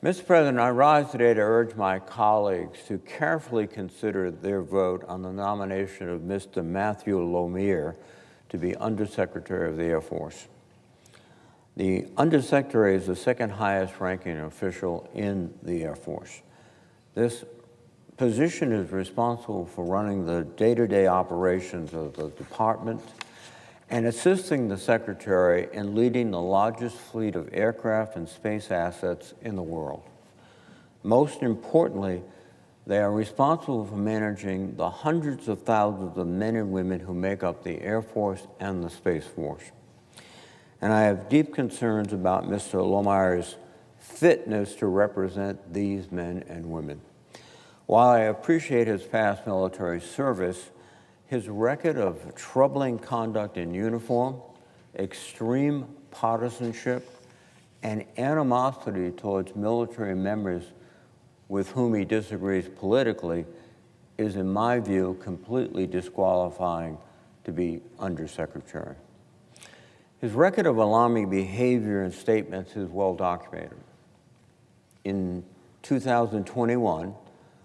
Mr. President, I rise today to urge my colleagues to carefully consider their vote on the nomination of Mr. Matthew Lohmeier to be Undersecretary of the Air Force. The Undersecretary is the second highest ranking official in the Air Force. This position is responsible for running the day-to-day operations of the department and assisting the Secretary in leading the largest fleet of aircraft and space assets in the world. Most importantly, they are responsible for managing the hundreds of thousands of men and women who make up the Air Force and the Space Force. And I have deep concerns about Mr. Lohmeier's fitness to represent these men and women. While I appreciate his past military service, his record of troubling conduct in uniform, extreme partisanship, and animosity towards military members with whom he disagrees politically is, in my view, completely disqualifying to be Undersecretary. His record of alarming behavior and statements is well documented. In 2021,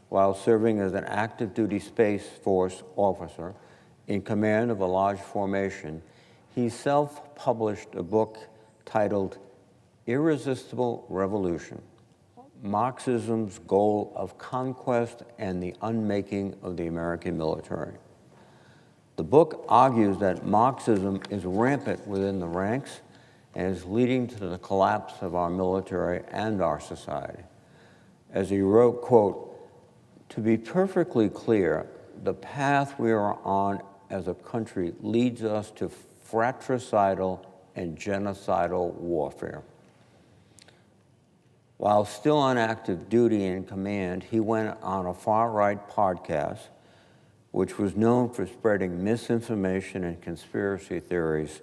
while serving as an active duty Space Force officer in command of a large formation, he self-published a book titled Irresistible Revolution: Marxism's Goal of Conquest and the Unmaking of the American Military. The book argues that Marxism is rampant within the ranks and is leading to the collapse of our military and our society. As he wrote, quote, "To be perfectly clear, the path we are on as a country leads us to fratricidal and genocidal warfare." While still on active duty in command, he went on a far-right podcast, which was known for spreading misinformation and conspiracy theories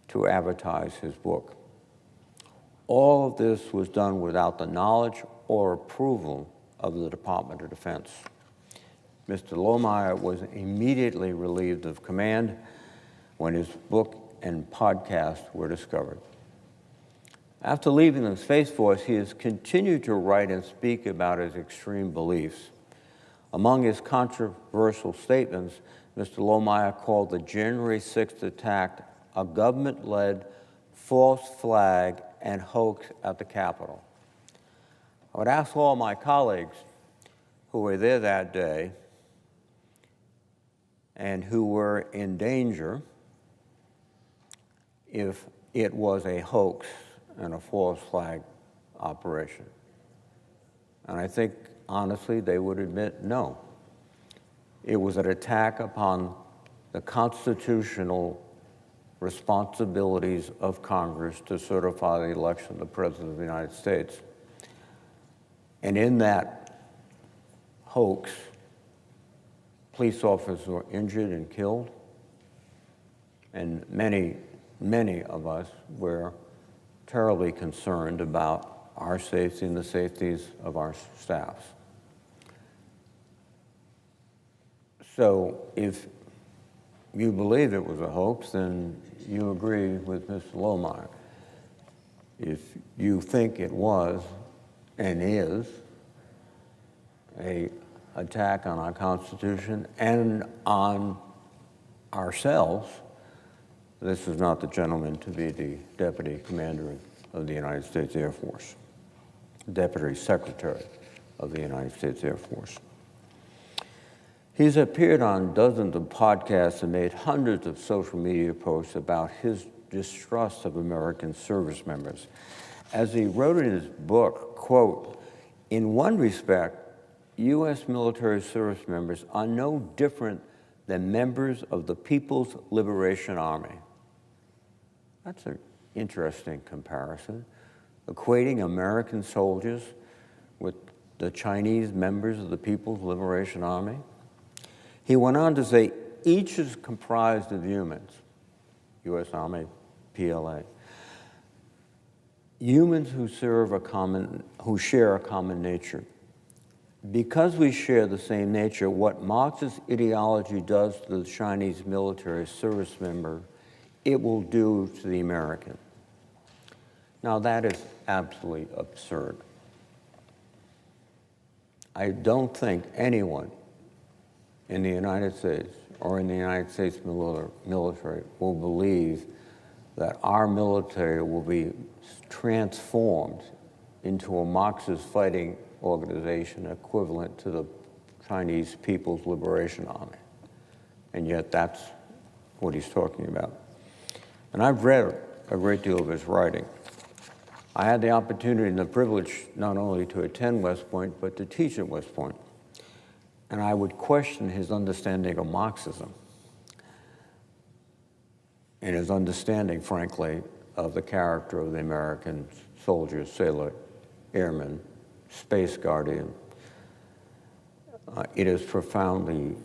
to advertise his book. All of this was done without the knowledge or approval of the Department of Defense. Mr. Lohmeier was immediately relieved of command when his book and podcast were discovered. After leaving the Space Force, he has continued to write and speak about his extreme beliefs. Among his controversial statements, Mr. Lohmeier called the January 6th attack a government-led false flag and hoax at the Capitol. I would ask all my colleagues who were there that day and who were in danger if it was a hoax and a false flag operation. And I think, honestly, they would admit no. It was an attack upon the constitutional responsibilities of Congress to certify the election of the President of the United States. And in that hoax, police officers were injured and killed, and many of us were terribly concerned about our safety and the safeties of our staffs. So if you believe it was a hoax, then you agree with Mr. Lohmeier. If you think it was and is an attack on our Constitution and on ourselves, this is not the gentleman to be the Deputy Commander of the United States Air Force, Deputy Secretary of the United States Air Force. He's appeared on dozens of podcasts and made hundreds of social media posts about his distrust of American service members. As he wrote in his book, quote, "In one respect, U.S. military service members are no different than members of the People's Liberation Army." That's an interesting comparison, equating American soldiers with the Chinese members of the People's Liberation Army. He went on to say, each is comprised of humans, U.S. Army, PLA, humans who share a common nature. Because we share the same nature, what Marxist ideology does to the Chinese military service member, it will do to the American. Now, that is absolutely absurd. I don't think anyone in the United States or in the United States military will believe that our military will be transformed into a Marxist fighting organization equivalent to the Chinese People's Liberation Army. And yet that's what he's talking about. And I've read a great deal of his writing. I had the opportunity and the privilege not only to attend West Point, but to teach at West Point. And I would question his understanding of Marxism and his understanding, frankly, of the character of the American soldier, sailor, airman, space guardian. It is profoundly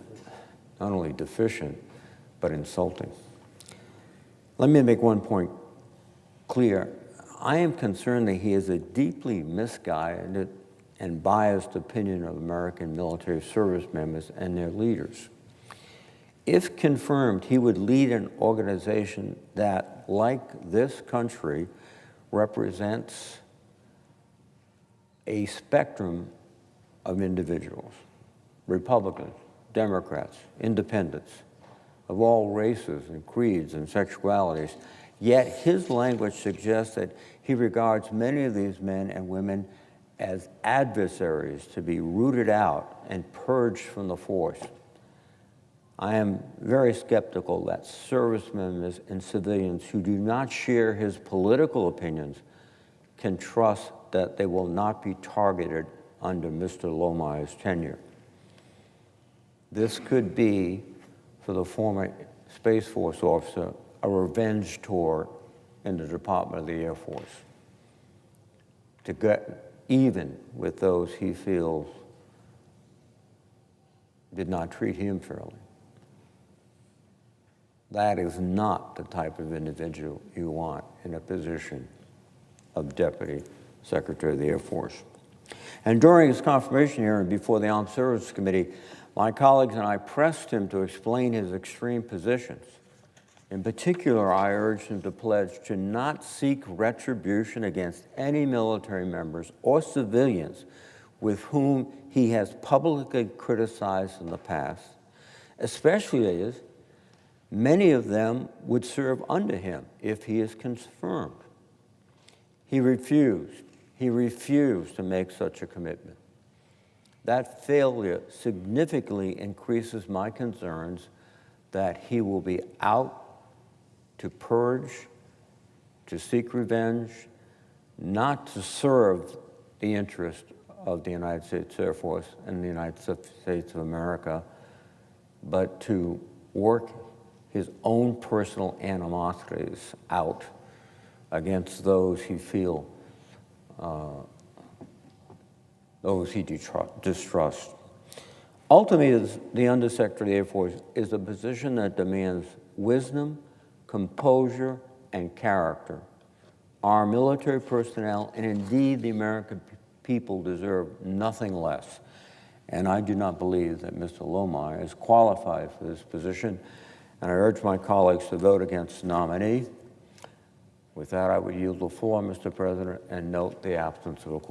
not only deficient, but insulting. Let me make one point clear. I am concerned that he has a deeply misguided and biased opinion of American military service members and their leaders. If confirmed, he would lead an organization that, like this country, represents a spectrum of individuals, Republicans, Democrats, independents, of all races and creeds and sexualities. Yet his language suggests that he regards many of these men and women as adversaries to be rooted out and purged from the force. I am very skeptical that service members and civilians who do not share his political opinions can trust that they will not be targeted under Mr. Lohmeier's tenure. This could be, for the former Space Force officer, a revenge tour in the Department of the Air Force to get even with those he feels did not treat him fairly. That is not the type of individual you want in a position of Deputy Secretary of the Air Force. And during his confirmation hearing before the Armed Services Committee, my colleagues and I pressed him to explain his extreme positions. In particular, I urged him to pledge to not seek retribution against any military members or civilians with whom he has publicly criticized in the past, especially as many of them would serve under him if he is confirmed. He refused to make such a commitment. That failure significantly increases my concerns that he will be out to purge, to seek revenge, not to serve the interest of the United States Air Force and the United States of America, but to work his own personal animosities out against those he feels, those he distrusts. Ultimately, the Undersecretary of the Air Force is a position that demands wisdom, composure, and character. Our military personnel, and indeed the American people, deserve nothing less. And I do not believe that Mr. Lohmeier is qualified for this position, and I urge my colleagues to vote against the nominee. With that, I would yield the floor, Mr. President, and note the absence of a quorum.